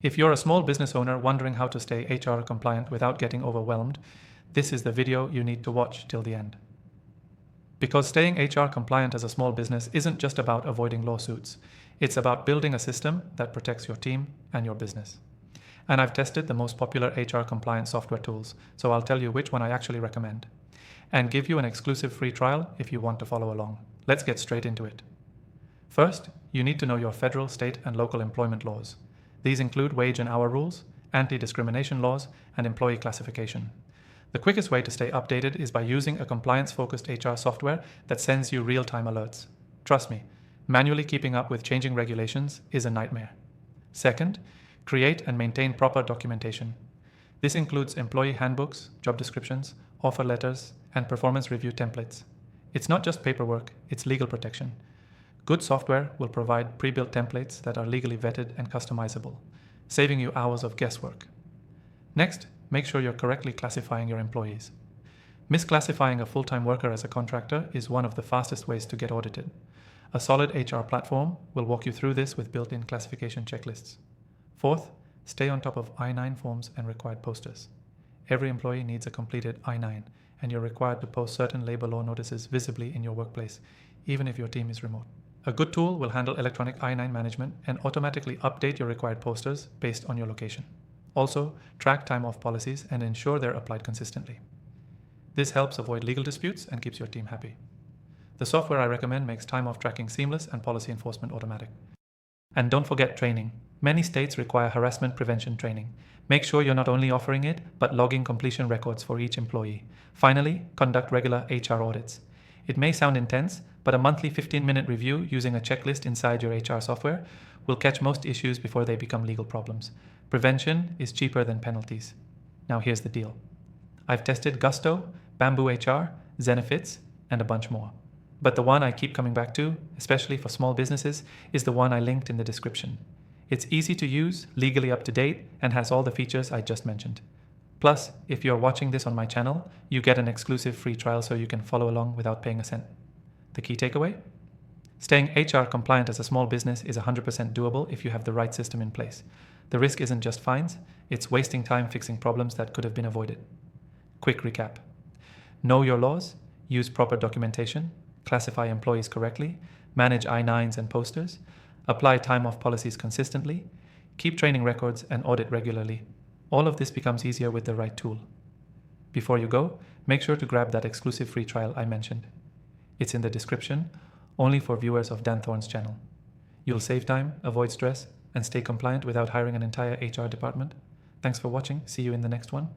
If you're a small business owner wondering how to stay HR compliant without getting overwhelmed, this is the video you need to watch till the end. Because staying HR compliant as a small business isn't just about avoiding lawsuits. It's about building a system that protects your team and your business. And I've tested the most popular HR compliance software tools, so I'll tell you which one I actually recommend. And give you an exclusive free trial if you want to follow along. Let's get straight into it. First, you need to know your federal, state, and local employment laws. These include wage and hour rules, anti-discrimination laws, and employee classification. The quickest way to stay updated is by using a compliance-focused HR software that sends you real-time alerts. Trust me, manually keeping up with changing regulations is a nightmare. Second, create and maintain proper documentation. This includes employee handbooks, job descriptions, offer letters, and performance review templates. It's not just paperwork, it's legal protection. Good software will provide pre-built templates that are legally vetted and customizable, saving you hours of guesswork. Next, make sure you're correctly classifying your employees. Misclassifying a full-time worker as a contractor is one of the fastest ways to get audited. A solid HR platform will walk you through this with built-in classification checklists. Fourth, stay on top of I-9 forms and required posters. Every employee needs a completed I-9, and you're required to post certain labor law notices visibly in your workplace, even if your team is remote. A good tool will handle electronic I-9 management and automatically update your required posters based on your location. Also, track time-off policies and ensure they're applied consistently. This helps avoid legal disputes and keeps your team happy. The software I recommend makes time-off tracking seamless and policy enforcement automatic. And don't forget training. Many states require harassment prevention training. Make sure you're not only offering it, but logging completion records for each employee. Finally, conduct regular HR audits. It may sound intense, but a monthly 15-minute review using a checklist inside your HR software will catch most issues before they become legal problems. Prevention is cheaper than penalties. Now here's the deal. I've tested Gusto, Bamboo HR, Zenefits, and a bunch more. But the one I keep coming back to, especially for small businesses, is the one I linked in the description. It's easy to use, legally up to date, and has all the features I just mentioned. Plus, if you're watching this on my channel, you get an exclusive free trial so you can follow along without paying a cent. The key takeaway? Staying HR compliant as a small business is 100% doable if you have the right system in place. The risk isn't just fines, it's wasting time fixing problems that could have been avoided. Quick recap. Know your laws, use proper documentation, classify employees correctly, manage I-9s and posters, apply time-off policies consistently, keep training records and audit regularly. All of this becomes easier with the right tool. Before you go, make sure to grab that exclusive free trial I mentioned. It's in the description, only for viewers of Dan Thorne's channel. You'll save time, avoid stress, and stay compliant without hiring an entire HR department. Thanks for watching. See you in the next one.